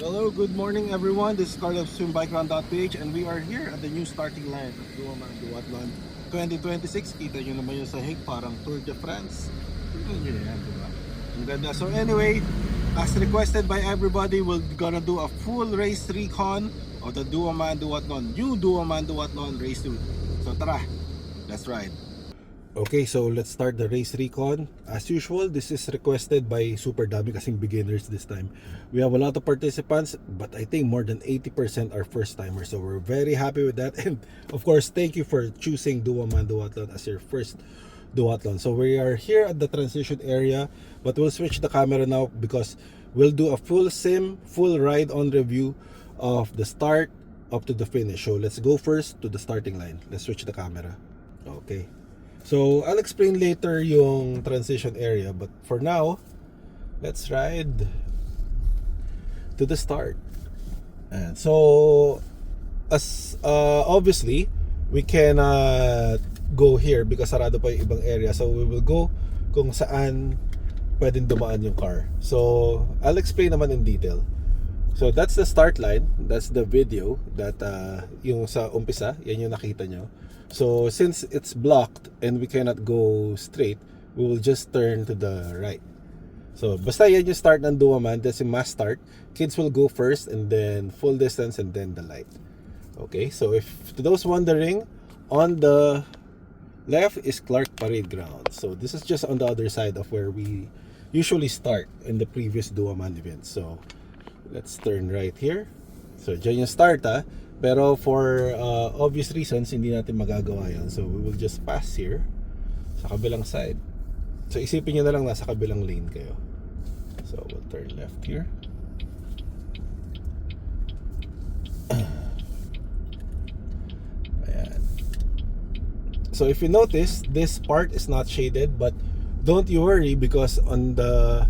Hello, good morning everyone. This is Carlos of SwimBikeRun.ph and we are here at the new starting line of Duathlon 2026. Kita nyo naman yung sahig, parang Tour de France. Tignan nyo yan, diba? Ang ganda. So anyway, as requested by everybody, we're gonna do a full race recon of the Duoman Duathlon, new Duoman Duathlon race 2. So tara, let's ride. Okay, so let's start the race recon. As usual, this is requested by super dami kasing beginners this time. We have a lot of participants, but I think more than 80% are first timers. So we're very happy with that. And of course, thank you for choosing Duoman Duathlon as your first duathlon. So we are here at the transition area, but we'll switch the camera now because we'll do a full sim, full ride on review of the start up to the finish. So let's go first to the starting line. Let's switch the camera. Okay. So, I'll explain later yung transition area, but for now, let's ride to the start. And so, as obviously, we cannot go here because sarado pa yung ibang area. So, we will go kung saan pwedeng dumaan yung car. So, I'll explain naman in detail. So, that's the start line. That's the video that yung sa umpisa, yan yung nakita nyo. So since it's blocked and we cannot go straight, we will just turn to the right. So basta yan yung start ng Duoman, that's yung mass start. Kids will go first and then full distance and then the light. Okay, so if to those wondering, on the left is Clark Parade Ground. So this is just on the other side of where we usually start in the previous Duoman event. So let's turn right here. So dyan yung start Pero for obvious reasons, hindi natin magagawa yan. So we will just pass here sa kabilang side. So isipin nyo na lang nasa kabilang lane kayo. So we'll turn left here. Ayan. So if you notice, this part is not shaded, but don't you worry because on that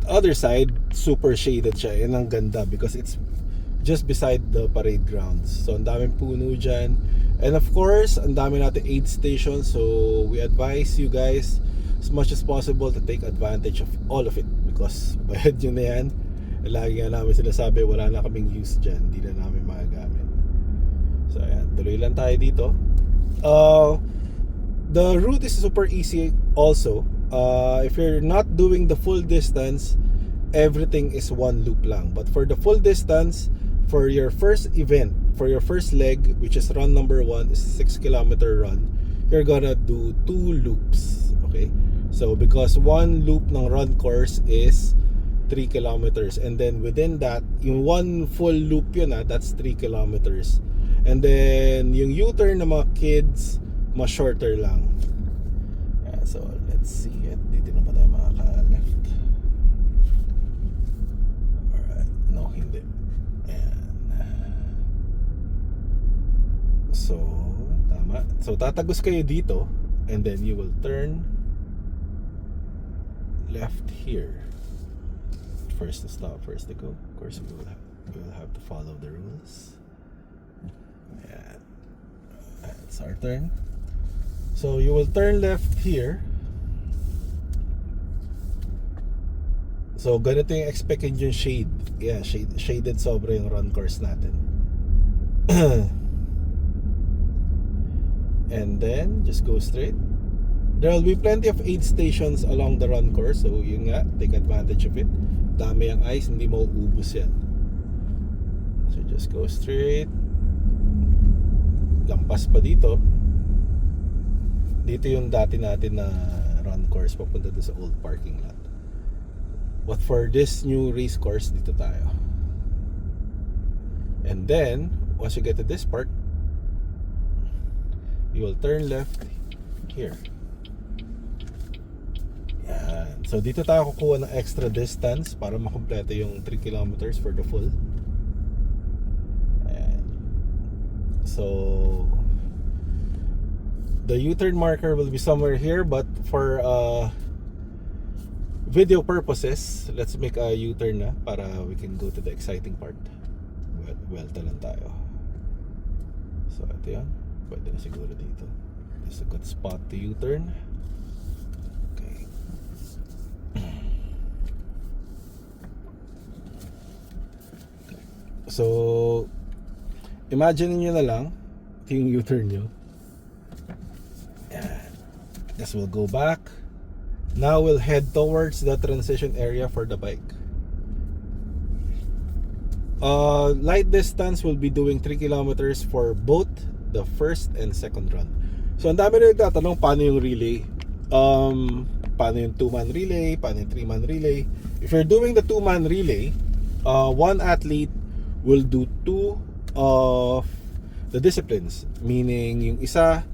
other side, super shaded siya. Yan ang ganda because it's just beside the parade grounds. So ang daming puno dyan. And of course, ang dami natin aid stations. So we advise you guys as much as possible to take advantage of all of it because bayad nyo na yan. Lagi nga namin sinasabi, wala na kaming use dyan. Hindi na namin magagamit. So ayan, tuloy lang tayo dito. The route is super easy also. If you're not doing the full distance, everything is one loop lang. But for the full distance, for your first event, for your first leg, which is run number 1, is 6-kilometer run, you're gonna do 2 loops. Okay, so because one loop ng run course is 3 kilometers, and then within that, yung one full loop yun that's 3 kilometers, and then yung U-turn ng mga kids mas shorter lang. So let's see it. Dito na ba tayo makaka-left? Alright, no, hindi. So, tama. So, tatagos kayo dito and then you will turn left here. First to stop, first to go. Of course, we will have to follow the rules. Ayan. It's our turn. So, you will turn left here. So, ganito yung expected yung shade. Yeah, shaded sobra yung run course natin. And then just go straight. There will be plenty of aid stations along the run course, so yun nga, take advantage of it. Dami ang ice, hindi mo uubos yan. So just go straight. Lampas pa dito. Dito yung dati natin na run course papunta doon sa old parking lot. But for this new race course, dito tayo. And then once you get to this part, you will turn left here. Yan. So dito tayo kukuha ng extra distance para makumpleto yung 3 kilometers for the full. Ayan. So the U-turn marker will be somewhere here, but for video purposes, let's make a U-turn na para we can go to the exciting part. Well, talan tayo. So ito yan. Pwede na siguro dito. This is a good spot to U-turn. Okay. So, imagine nyo na lang, ito yung U-turn nyo. Yan. This will go back. Now we'll head towards the transition area for the bike. Light distance will be doing 3 kilometers for both the first and second run. So, ang dami rin nagtatanong paano yung relay. Paano yung 2-man relay, paano yung 3-man relay. If you're doing the 2-man relay, one athlete will do 2 of the disciplines. Meaning, yung isa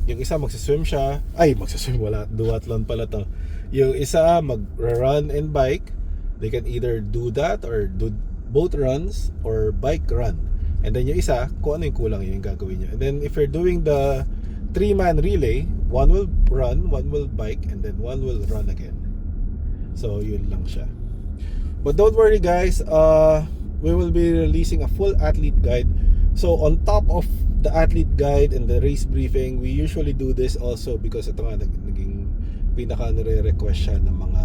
magsiswim siya. Magsiswim, wala, duathlon pala to. Yung isa mag-run and bike. They can either do that or do both runs or bike run. And then yung isa, kung ano yung kulang, yun yung gagawin nyo. And then if you're doing the 3-man relay, one will run, one will bike, and then one will run again. So yun lang siya. But don't worry guys, we will be releasing a full athlete guide. So on top of the athlete guide and the race briefing, we usually do this also because ito nga naging pinaka nire-request siya ng mga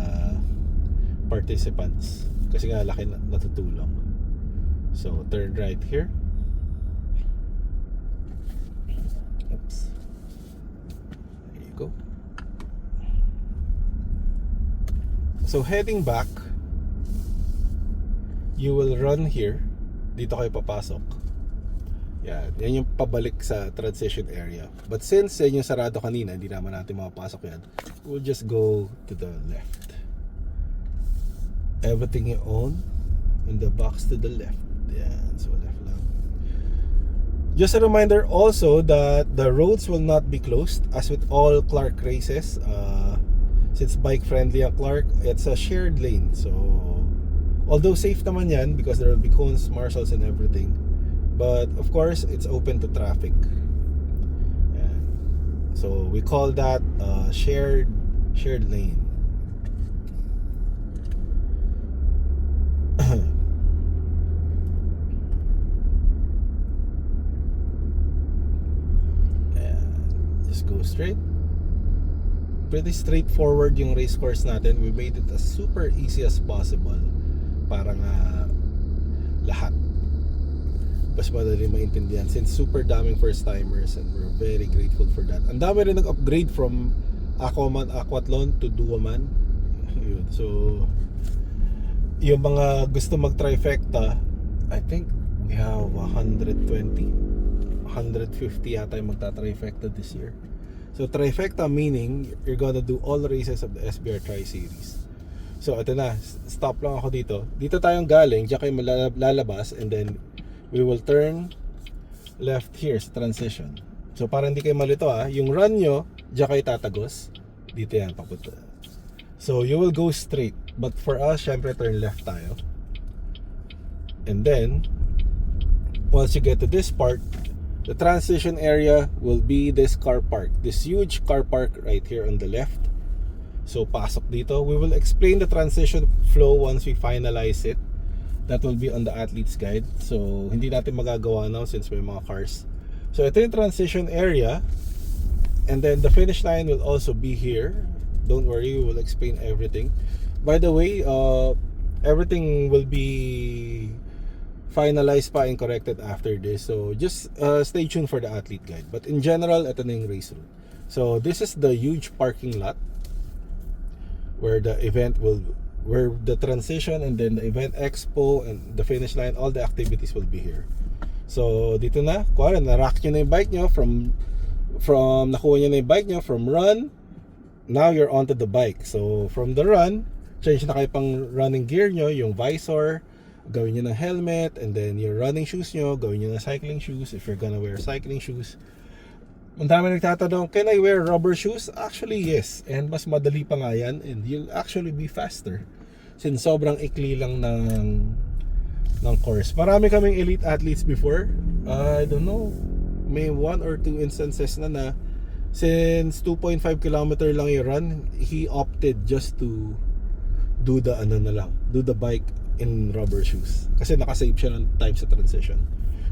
participants kasi nga laki natutulong. So turn right here. Oops. There you go. So heading back, you will run here. Dito kayo papasok. Yan yung pabalik sa transition area. But since yan yung sarado kanina, hindi naman natin makapasok yan. We'll just go to the left. Everything you own in the box to the left. Yan, so left lang. Just a reminder also that the roads will not be closed as with all Clark races. Since bike friendly ang Clark, it's a shared lane. So although safe naman yan because there will be cones, marshals and everything. But of course, it's open to traffic. Yan. So we call that shared lane. Just go straight. Pretty straightforward yung race course natin. We made it as super easy as possible para nga lahat mas madali maintindihan since super daming first timers and we're very grateful for that. Ang dami rin nag-upgrade from Aquaman, Aquathlon to Duoman. So yung mga gusto mag-trifecta, I think we have 150 yata yung magta-trifecta this year. So trifecta meaning you're gonna do all races of the SBR Tri Series. So ito na, stop lang ako dito. Dito tayong galing, diyan kayo lalabas and then we will turn left here sa transition. So para hindi kayo malito yung run nyo, diyan kayo tatagos. Dito yan, papunta. So you will go straight. But for us, syempre turn left tayo. And then, once you get to this part, the transition area will be this car park. This huge car park right here on the left. So pasok dito. We will explain the transition flow once we finalize it. That will be on the athlete's guide. So hindi natin magagawa now since may mga cars. So ito yung transition area. And then the finish line will also be here. Don't worry, we will explain everything. By the way, everything will be finalized pa and corrected after this. So just stay tuned for the athlete guide. But in general, ito na yung race route. So this is the huge parking lot where the event will, where the transition and then the event expo and the finish line, all the activities will be here. So dito na, kuwari na-rack nyo na yung bike nyo from nakuha nyo na yung bike nyo from run, now you're onto the bike. So from the run, change na kayo pang running gear nyo, yung visor, gawin nyo ng helmet, and then your running shoes nyo, gawin nyo ng cycling shoes if you're gonna wear cycling shoes. Ang dami nagtatanong, can I wear rubber shoes? Actually, yes. And mas madali pa nga yan. And you'll actually be faster. Since sobrang ikli lang ng course. Marami kaming elite athletes before. I don't know. May 1 or 2 instances na since 2.5 kilometer lang yung run, he opted just to do the do the bike in rubber shoes. Kasi nakasave siya ng time sa transition.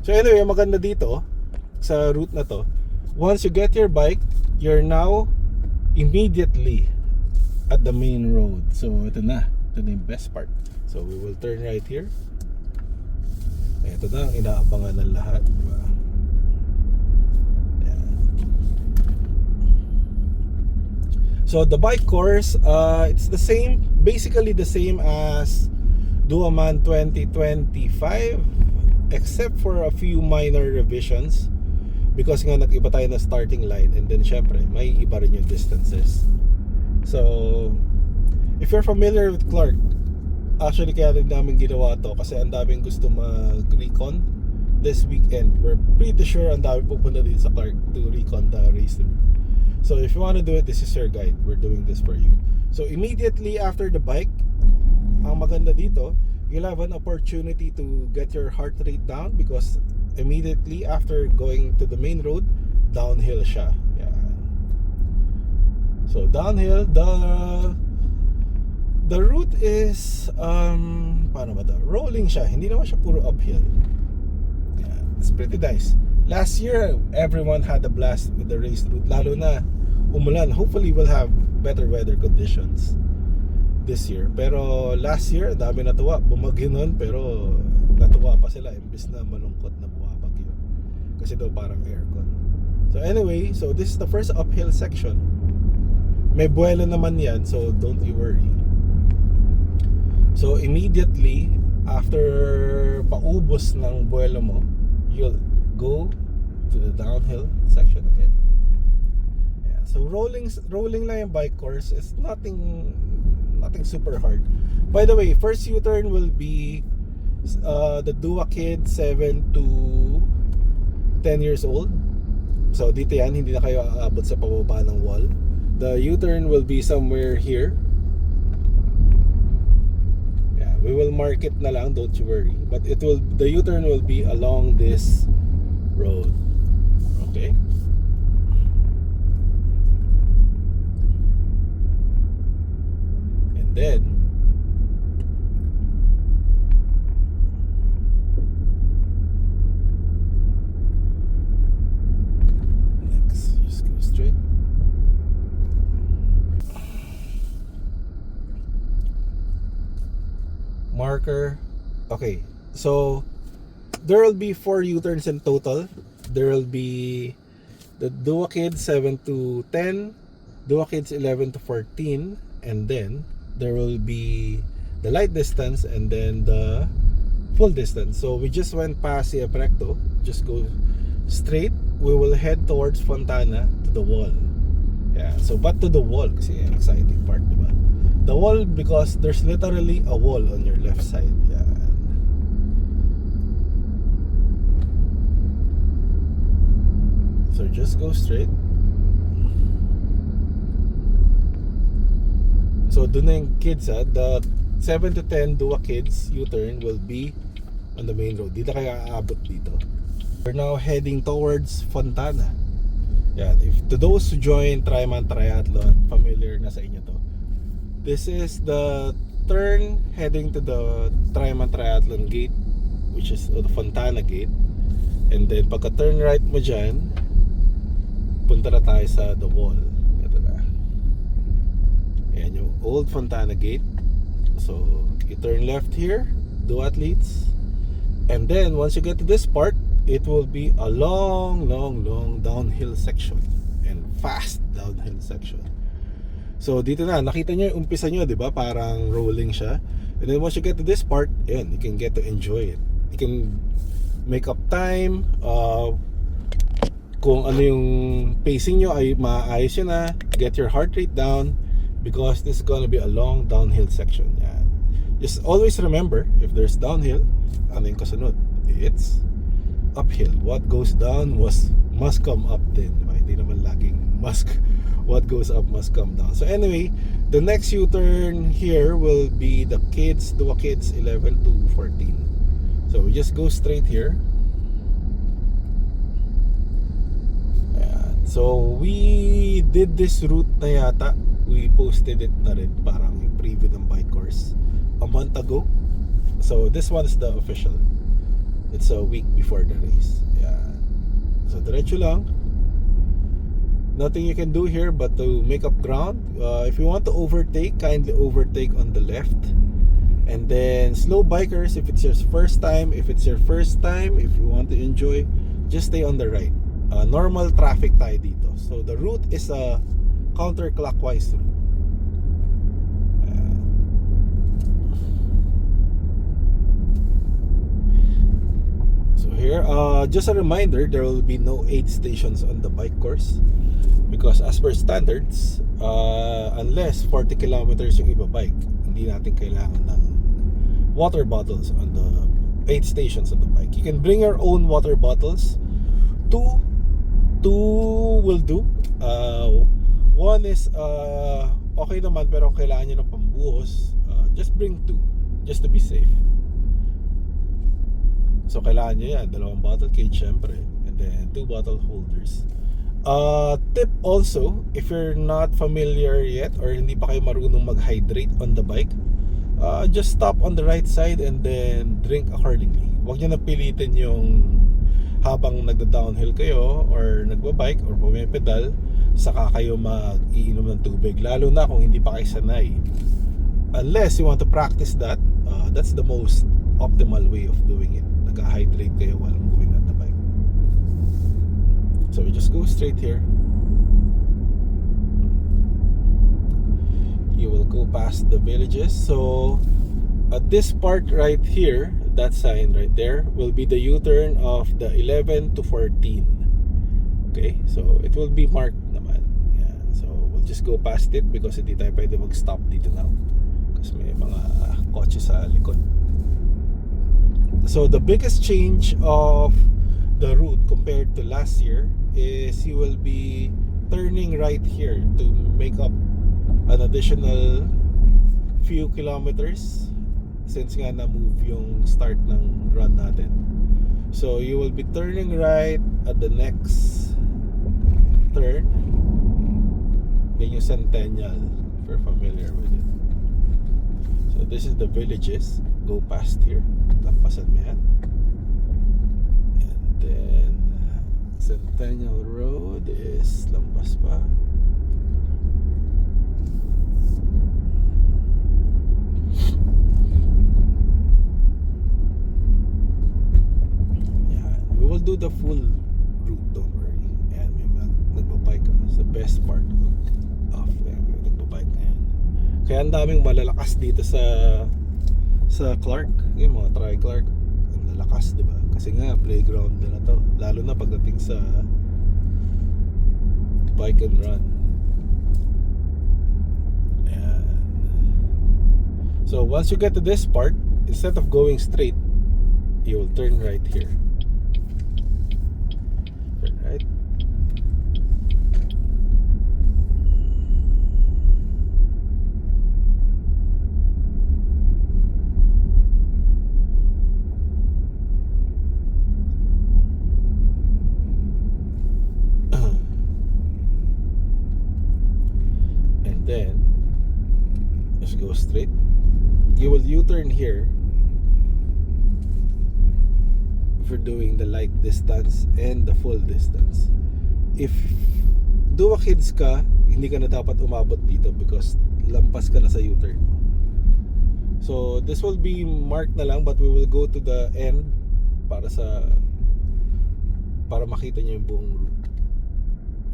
So anyway, maganda dito sa route na to. Once you get your bike, you're now immediately at the main road. So ito na yung best part. So we will turn right here. Ito na ang inaabangan ng lahat, di ba? Ayan. So the bike course, it's the same, basically the same as Duaman 2025, except for a few minor revisions because nga nag-iba tayo na starting line, and then syempre may iba rin yung distances. So if you're familiar with Clark, actually kaya rin namin ginawa to kasi ang daming gusto mag-recon this weekend. We're pretty sure ang daming pupunta din sa Clark to recon the race route. So if you want to do it, this is your guide. We're doing this for you. So immediately after the bike, ang maganda dito, you'll have an opportunity to get your heart rate down because immediately after going to the main road, downhill siya. Yeah. So downhill, the route is paano ba ito? Rolling siya, hindi naman siya puro uphill. Yeah, it's pretty nice. Last year, everyone had a blast with the race route, lalo na umulan. Hopefully we'll have better weather conditions this year. Pero last year, dami natuwa. Bumagyo nun, pero natuwa pa sila imbis na malungkot na bumabagyo. Kasi daw parang aircon. So anyway, so this is the first uphill section. May buwelo naman yan, so don't you worry. So immediately after paubos ng buwelo mo, you'll go to the downhill section again. Yeah, so rolling lang yung bike course. It's nothing super hard. By the way, first U-turn will be the Dua Kid 7 to 10 years old. So dito yan, hindi na kayo aabot sa pababa ng wall. The U-turn will be somewhere here. We will mark it na lang, don't you worry. But the U-turn will be along this road. Okay? And then next, just go straight. Marker. Okay, so there will be 4 U-turns in total. There will be the Dua Kids 7 to 10, Dua Kids 11 to 14, and then there will be the light distance and then the full distance. So we just went past Sia Precto. Just go straight. We will head towards Fontana to the wall. Yeah, so but to the wall kasi exciting part, diba? The wall because there's literally a wall on your left side. Yeah. So just go straight. So doon na yung kids the 7 to 10 Dua Kids U-turn will be on the main road. Dito kayo aabot dito. We're now heading towards Fontana. Yeah, if to those who join Triman Triathlon, familiar na sa inyo to. This is the turn heading to the Triman Triathlon gate, which is the Fontana gate. And then pagka turn right mo dyan, punta na tayo sa the wall. Ito na. Ayan yung old Fontana gate. So you turn left here, do athletes. And then once you get to this part, it will be a long downhill section. And fast downhill section. So dito na, nakita nyo yung umpisa nyo, diba? Parang rolling siya. And then once you get to this part, yun, you can get to enjoy it. You can make up time. Kung ano yung pacing nyo ay maayos yun na. Get your heart rate down because this is gonna be a long downhill section. Yan. Just always remember, if there's downhill, ano yung kasunod? It's uphill. What goes down must come up din. Diba? Hindi naman laging what goes up must come down. So anyway, the next U-turn here will be the kids, Dua Kids 11 to 14. So we just go straight here. Ayan. So we did this route na yata. We posted it na rin, parang yung preview ng bike course a month ago. So this one is the official. It's a week before the race. Ayan. So diretso lang. Nothing you can do here but to make up ground. If you want to overtake, kindly overtake on the left. And then slow bikers, if it's your first time, if you want to enjoy, just stay on the right. Normal traffic tayo dito. So the route is a counterclockwise route. So here, just a reminder, there will be no aid stations on the bike course because as per standards, unless 40 kilometers yung iba bike, hindi natin kailangan ng water bottles on the aid stations of the bike. You can bring your own water bottles. Two will do. One is okay naman, pero kailangan nyo ng pambuhos. Just bring two, just to be safe. So kailangan nyo yan, 2 bottle cage syempre, and then 2 bottle holders. Tip also, if you're not familiar yet or hindi pa kayo marunong mag-hydrate on the bike, just stop on the right side and then drink accordingly. Huwag nyo napilitin yung habang nagda-downhill kayo or nagbabike or pumipedal, saka kayo mag-iinom ng tubig, lalo na kung hindi pa kayo sanay. Unless you want to practice that, that's the most optimal way of doing it. Nag-hydrate kayo while moving on the bike. So we just go straight here. You will go past the villages. So at this part right here, that sign right there will be the U-turn of the 11 to 14. Okay, so it will be marked naman. Yeah. So we'll just go past it because hindi tayo pwede mag-stop dito now kasi may mga kotse sa likod. So the biggest change of the route compared to last year is you will be turning right here to make up an additional few kilometers since nga na-move yung start ng run natin. So you will be turning right at the next turn. Yan yung Centennial, if you're familiar with it. So this is the villages. Go past here. Lampasan mo yan. And then Centennial Road is lampas pa. We will do the full route, don't worry. And may nagbabike ka. It's the best part of nagbabike ngayon. Kaya ang daming malalakas dito sa Clark. Yung mga Tri-Clark, ang lalakas, diba? Kasi nga playground na to, lalo na pagdating sa bike and run. Ayan. So once you get to this part, instead of going straight, you will turn right here. Right. And then just go straight. You will U-turn here for doing the light distance and the full distance. If duwa kids ka, hindi ka na dapat umabot dito because lampas ka na sa U-turn. So this will be marked na lang, but we will go to the end para makita niyo yung buong route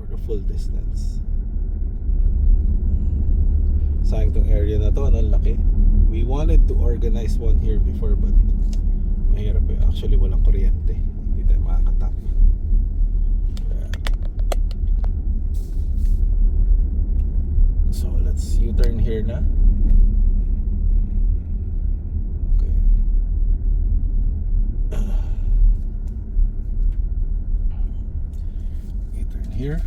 or the full distance. Sayang tong area na to, ang laki. We wanted to organize one here before, but mahirap eh. Actually walang kuryente, hindi tayo makakatap. So let's U-turn here na. Okay. U-turn here.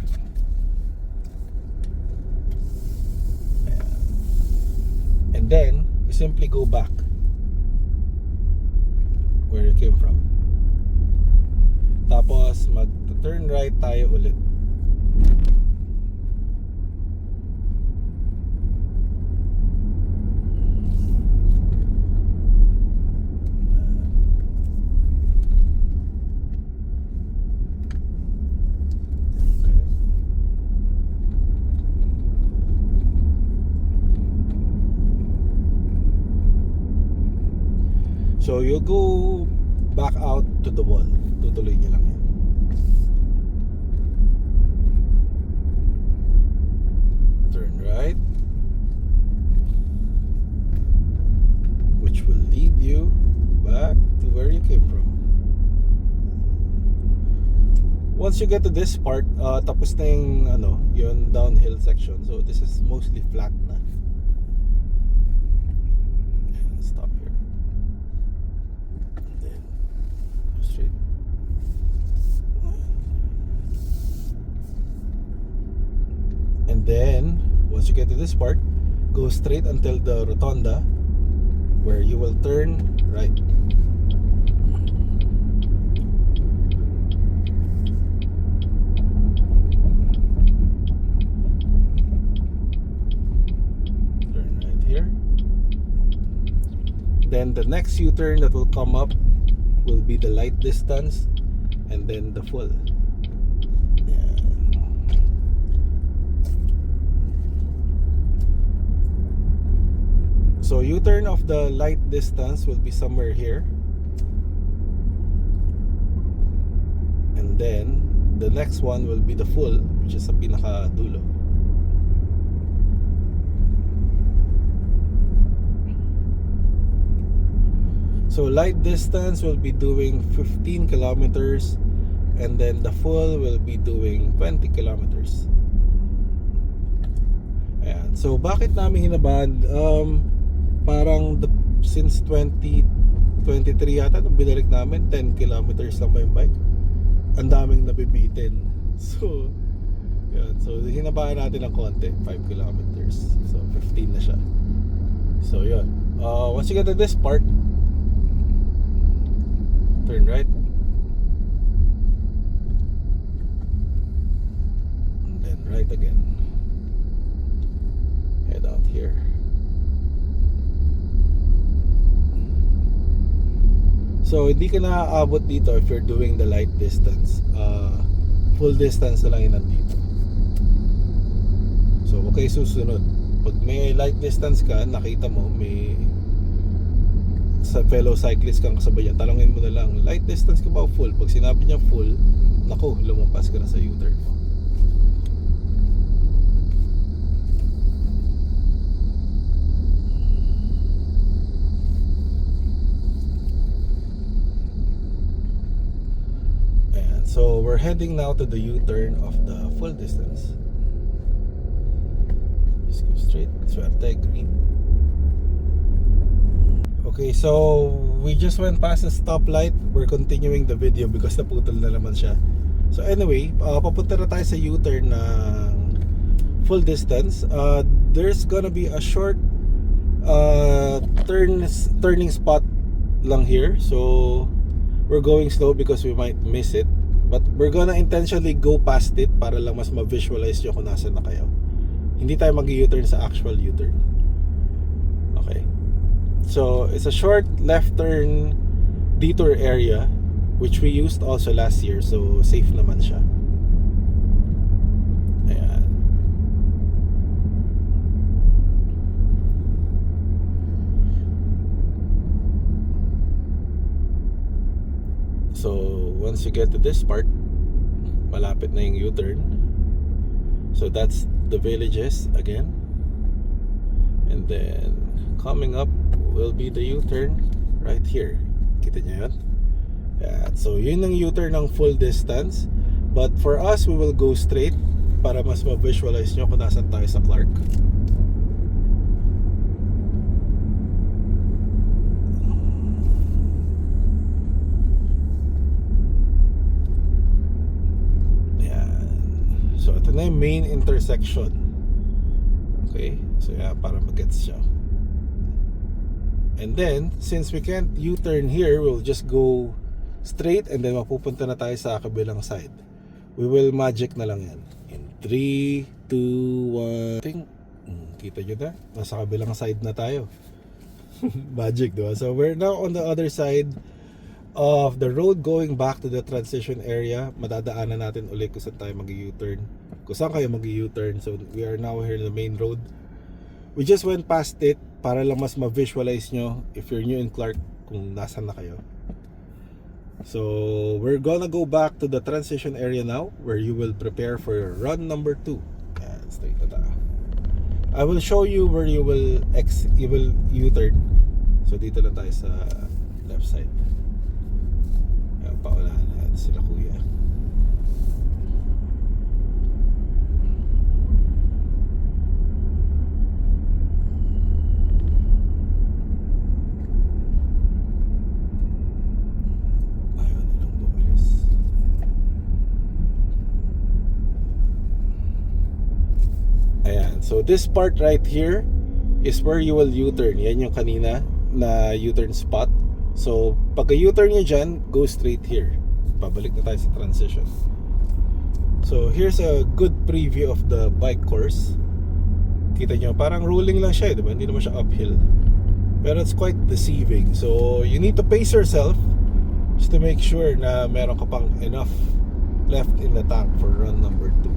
And then you simply go back where you came from. Tapos mag-turn right tayo ulit. So you go back out to the wall. Tutuloy niyo lang yan. Turn right, which will lead you back to where you came from. Once you get to this part, tapos na yung yung downhill section. So this is mostly flat na. And stop here. And then go straight. And then once you get to this part, go straight until the rotonda, where you will turn right. Then the next U-turn that will come up will be the light distance, and then the full. Yan. So U-turn of the light distance will be somewhere here, and then the next one will be the full, which is sa pinaka dulo. So light distance will be doing 15 kilometers, and then the full will be doing 20 kilometers. Ayan. So bakit namin hinabahan? Since 2023 yata nung binalik namin, 10 kilometers lang ba yung bike? Ang daming nabibitin. So yan. So hinabahan natin ng konti, 5 kilometers. So 15 na siya. So yun. Once you get to this part, turn right, and then right again. Head out here. So hindi ka na-aabot dito if you're doing the light distance. Full distance na lang yun nandito. So okay, susunod, pag may light distance ka, nakita mo may sa fellow cyclist kang kasabay, talangin mo na lang, light distance ka ba o full? Pag sinabi niya full, naku, lumampas ka na sa U-turn mo. Ayan, so we're heading now to the U-turn of the full distance. Just go straight, swerte, green. Okay, so we just went past the stoplight. We're continuing the video because naputol na naman siya. So anyway, papunta na tayo sa U-turn ng full distance. There's gonna be a short turning spot lang here. So we're going slow because we might miss it. But we're gonna intentionally go past it para lang mas ma-visualize nyo kung nasan na kayo. Hindi tayo mag-U-turn sa actual U-turn. Okay. So it's a short left turn detour area, which we used also last year, so safe naman siya. Ayan. So once you get to this part, malapit na yung U-turn. So that's the villages again, and then coming up will be the U-turn right here. Kita niyo yan? Yeah, so yun ang U-turn ng full distance. But for us, we will go straight para mas ma-visualize nyo kung nasan tayo sa Clark. Yan. So ito na yung main intersection. Okay? So yeah, para mag-gets siya. And then, since we can't U-turn here, we'll just go straight and then mapupunta na tayo sa kabilang side. We will magic na lang yan. In 3, 2, 1. Kita nyo na? Nasa kabilang side na tayo. Magic, diba? So we're now on the other side of the road going back to the transition area. Madadaanan natin ulit kung saan tayo mag-U-turn. Kung saan kayo mag-U-turn. So we are now here in the main road. We just went past it para lang mas ma-visualize nyo if you're new in Clark kung nasan na kayo. So we're gonna go back to the transition area now, where you will prepare for your run number 2. Yan, straight na tayo. I will show you where you will U-turn. So dito lang tayo sa left side. Yan, paunahan natin sila kuya. So this part right here is where you will U-turn. Yan yung kanina na U-turn spot. So pag U-turn nyo dyan, go straight here. Pabalik na tayo sa transition. So here's a good preview of the bike course. Kita nyo, parang rolling lang siya, diba? Hindi naman siya uphill. Pero it's quite deceiving. So you need to pace yourself just to make sure na meron ka pang enough left in the tank for run number 2.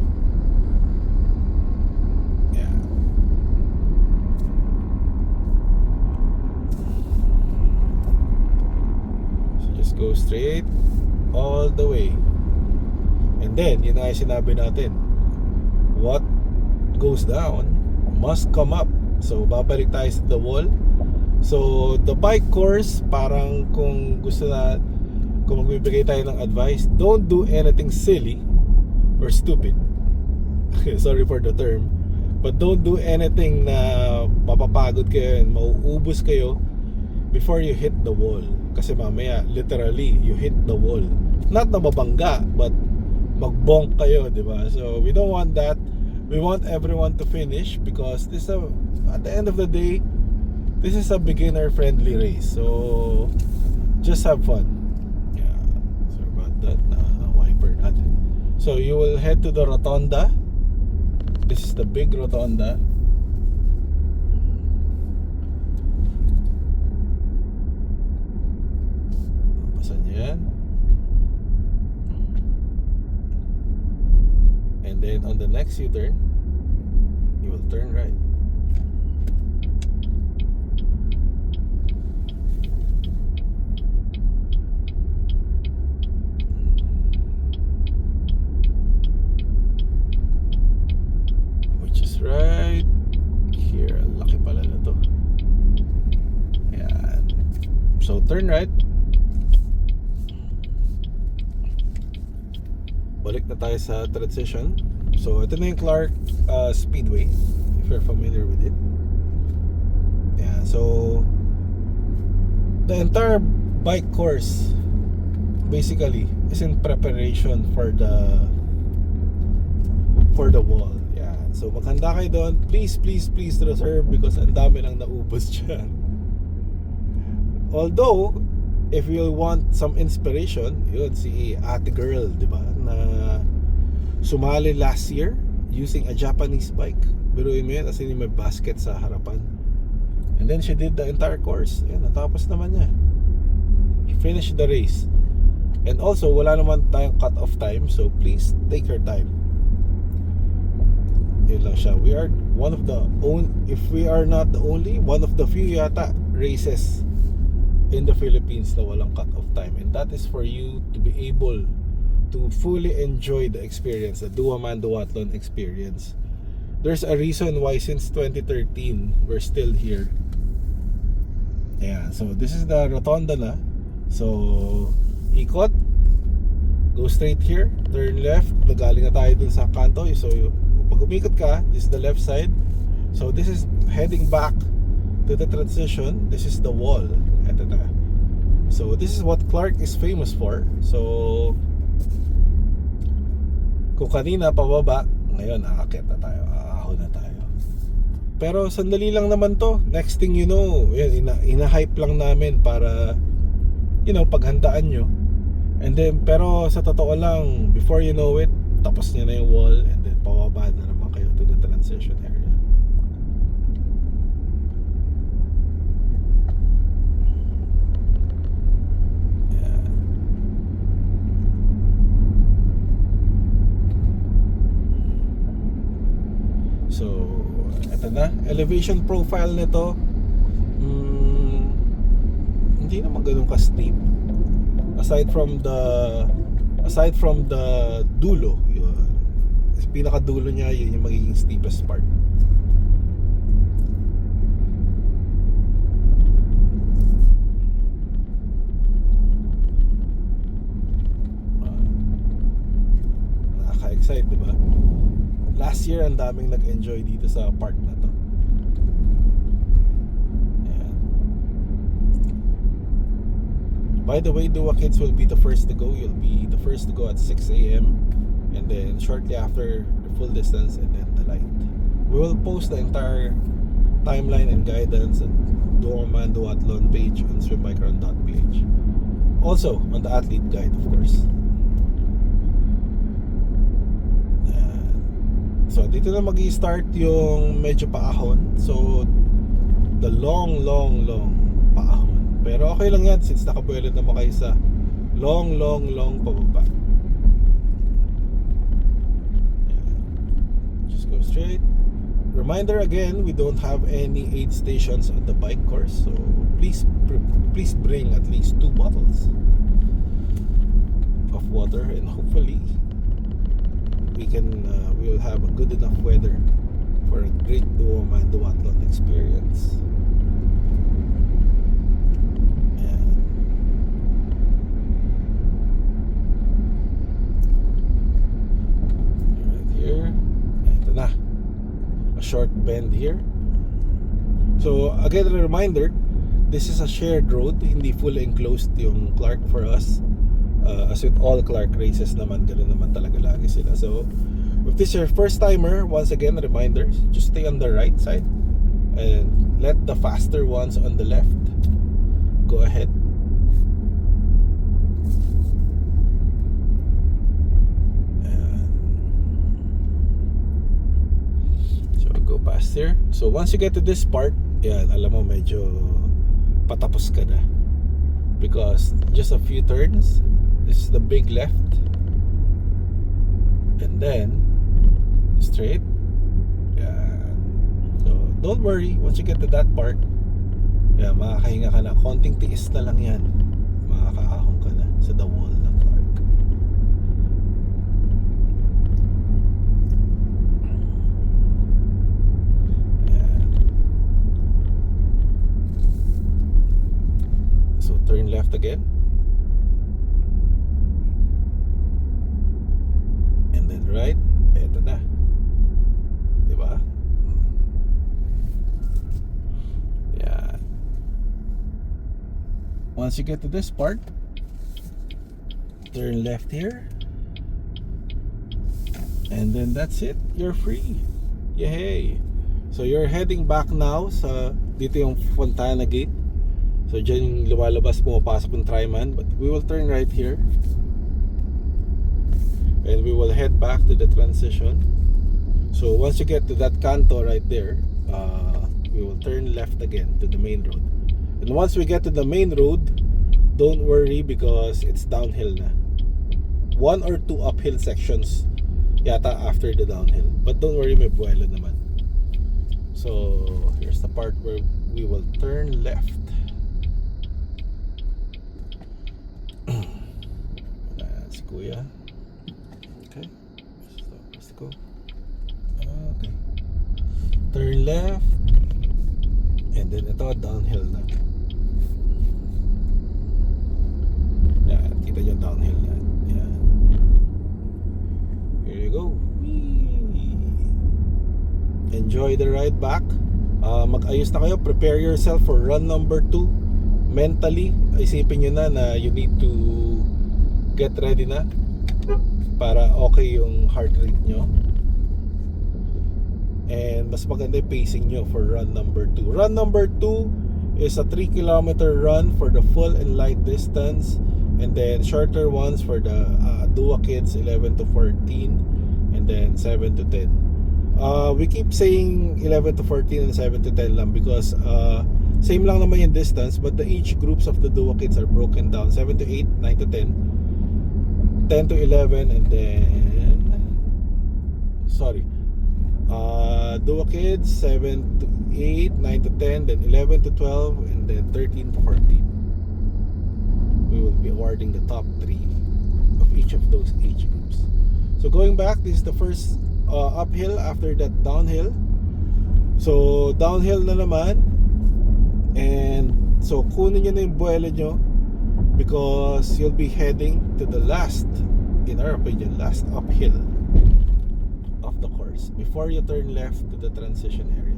Go straight all the way. And then, yun nga yung sinabi natin, what goes down must come up. So, babalik tayo sa the wall. So, the bike course, parang kung magbibigay tayo ng advice, don't do anything silly or stupid. Sorry for the term. But don't do anything na mapapagod kayo and mauubos kayo before you hit the wall. Kasi mamaya, literally, you hit the wall. Not na mabangga, but magbonk kayo, di ba? So, we don't want that. We want everyone to finish because at the end of the day, this is a beginner-friendly race. So, just have fun. Yeah, sorry about that. Wiper natin. So, you will head to the rotonda. This is the big rotonda. Yan. And then on the next U-turn, you will turn right. Which is right here. Laki pala na to. Ayan. So turn right. Balik na tayo sa transition. So ito na yung Clark Speedway, if you're familiar with it. Yeah, so the entire bike course basically is in preparation for the wall. Yeah, so maghanda kayo doon. Please reserve because ang dami nang naubos dyan. Although if you want some inspiration, yun si Ate Girl, di ba, na sumali last year using a Japanese bike. Biruin mo yan, as in may basket sa harapan. And then she did the entire course. Yan, natapos naman niya. She finished the race. And also, wala naman tayong cut-off time, so please take your time. Yun lang siya. We are one of the if we are not the only, one of the few yata races in the Philippines na walang cut-off time, and that is for you to be able to fully enjoy the experience, the Duaman Duathlon experience. There's a reason why since 2013 we're still here. Yeah, so this is the rotonda na. So ikot, go straight here, turn left, nagaling na tayo dun sa kanto. So pag umikot ka, this is the left side. So this is heading back to the transition. This is the wall. Ito na. So this is what Clark is famous for. So kung kanina pababa, ngayon aakyat na tayo, aahon na tayo. Pero sandali lang naman to. Next thing you know, yan, ina-hype lang namin para paghandaan nyo. And then, pero sa totoo lang, before you know it, tapos niya na yung wall, and then pababa na naman kayo to the transition area. So, eto na, elevation profile nito, hindi naman ganun ka steep. Aside from the dulo, yun. Pinaka dulo niya, yun yung magiging steepest part. Nakaka-excite, diba? Last year, ang daming nag-enjoy dito sa park na to. Ayan. By the way, Dua Kids will be the first to go. You'll be the first to go at 6 a.m. and then shortly after the full distance and then the light. We will post the entire timeline and guidance at Duoman Duathlon page on swimbikeron.ph. Also on the athlete guide, of course. So dito na magi-start yung medyo paahon. So the long paahon. Pero okay lang yan since nakabuelod naman kayo sa long pababa. Just go straight. Reminder again, we don't have any aid stations on the bike course, so please bring at least 2 bottles of water, and hopefully we will have a good enough weather for a great Duoman Duathlon experience. Short bend here. So again, a reminder, this is a shared road, hindi fully enclosed yung Clark for us. As with all Clark races naman, ganoon naman talaga lagi sila. So if this is your first timer, once again, a reminder, just stay on the right side and let the faster ones on the left go ahead. Past here. So once you get to this part, yan, alam mo medyo patapos ka na, because just a few turns, this is the big left, and then straight. Yan. So don't worry, once you get to that part, yan, makakahinga ka na, konting tiis na lang yan, makakaahon ka na sa the wall ng Clark. Turn left again, and then right. Eto na, diba? Yeah. Once you get to this part, turn left here, and then that's it. You're free. Yay! So you're heading back now sa dito yung Fontana Gate. So dyan yung lumalabas, pumapasok yung Triman, but we will turn right here and we will head back to the transition. So once you get to that canto right there, we will turn left again to the main road. And once we get to the main road, don't worry because it's downhill na. 1 or 2 uphill sections yata after the downhill, but don't worry, may buwelo naman. So here's the part where we will turn left. Kuya. Okay. Stop. Let's go. Okay. Turn left. And then ito downhill na. Yan. Kita nyo downhill na. Yan. Here you go. Whee! Enjoy the ride back. Mag-ayos na kayo. Prepare yourself for run number 2. Mentally, isipin nyo na you need to get ready na para okay yung heart rate nyo, and mas maganda yung pacing nyo for run number 2. Run number 2 is a 3-kilometer run for the full and light distance, and then shorter ones for the Dua Kids 11 to 14 and then 7 to 10. We keep saying 11 to 14 and 7 to 10 lang because same lang naman yung distance, but the age groups of the Dua Kids are broken down: 7 to 8, 9 to 10, 10 to 11, and then Dua Kids 7 to 8, 9 to 10, then 11 to 12, and then 13 to 14. awarding the top 3 of each of those age groups. So going back, this is the first uphill, after that downhill. So downhill na naman, and so kunin nyo na yung buwelo nyo, because you'll be heading to the last, in our opinion, last uphill of the course before you turn left to the transition area.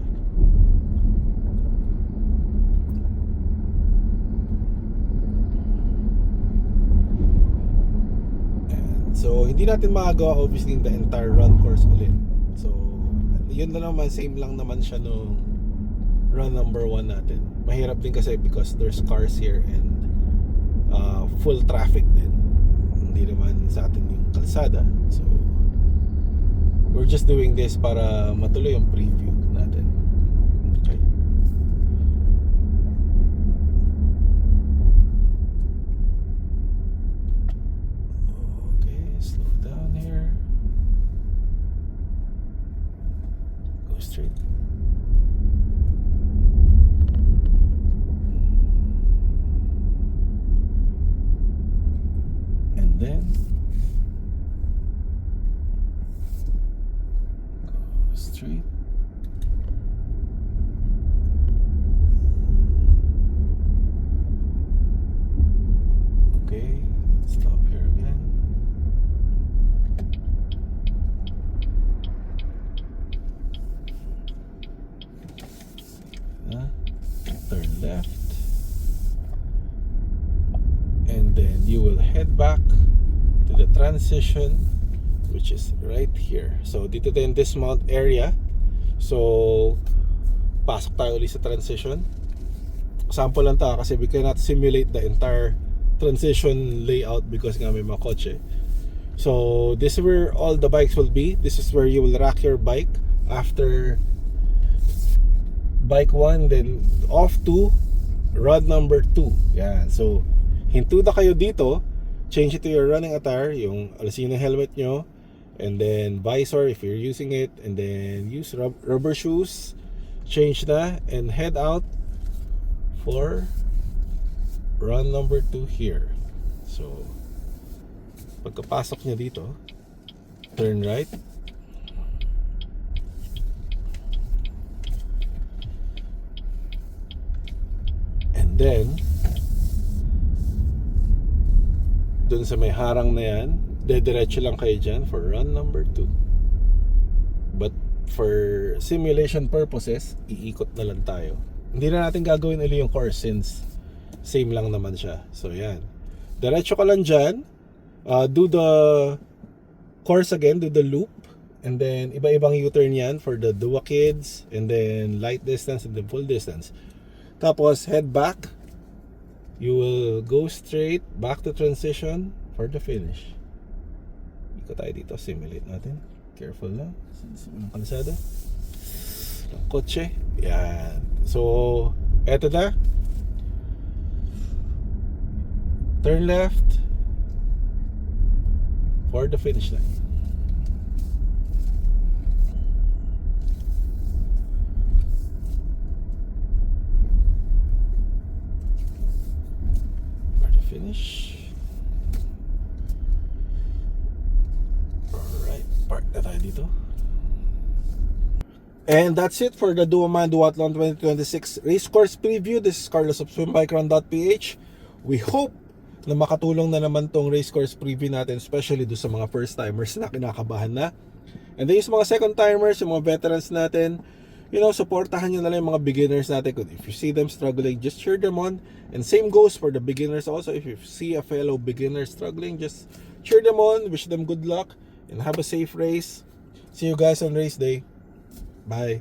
And so hindi natin magagawa obviously the entire run course ulit. So yun na naman, same lang naman siya nung run number 1 natin. Mahirap din kasi because there's cars here and full traffic din. Hindi naman sa atin yung kalsada. So we're just doing this para matuloy yung preview natin. Okay. Okay, slow down here. Go straight. And then go straight. Okay, stop here again. Turn left. And then you will head back to the transition, which is right here. So dito din dismount area. So pasok tayo ulit sa transition. Sample lang tayo kasi we cannot simulate the entire transition layout because nga may mga kotse. So this is where all the bikes will be. This is where you will rack your bike after bike 1, then off to rod number 2. Yan. So hinto na kayo dito, change it to your running attire, yung alisin ng helmet nyo, and then visor if you're using it, and then use rubber shoes, change na, and head out for run number 2 here. So pagkapasok nyo dito, turn right, and then dun sa may harang na yan, dediretso lang kayo dyan for run number 2. But for simulation purposes, iikot na lang tayo. Hindi na natin gagawin ulit yung course since same lang naman siya. So yan, diretso ka lang dyan, do the course again, do the loop, and then iba-ibang U-turn yan for the Dua Kids, and then light distance, and then full distance. Tapos head back. You will go straight back to transition for the finish. Ikot tayo dito, simulate natin. Careful lang. Sa kalsada. Ang kotse. Yan. So, eto na. Turn left for the finish line. Finish. Alright, park na tayo dito. And that's it for the Duoman Duathlon 2026 race course preview. This is Carlos of swimbikeRun.ph. We hope na makatulong na naman tong race course preview natin, especially do sa mga first timers na kinakabahan na. And then yung mga second timers, yung mga veterans natin, supportahan nyo na lang yung mga beginners natin. If you see them struggling, just cheer them on. And same goes for the beginners also. If you see a fellow beginner struggling, just cheer them on, wish them good luck, and have a safe race. See you guys on race day. Bye.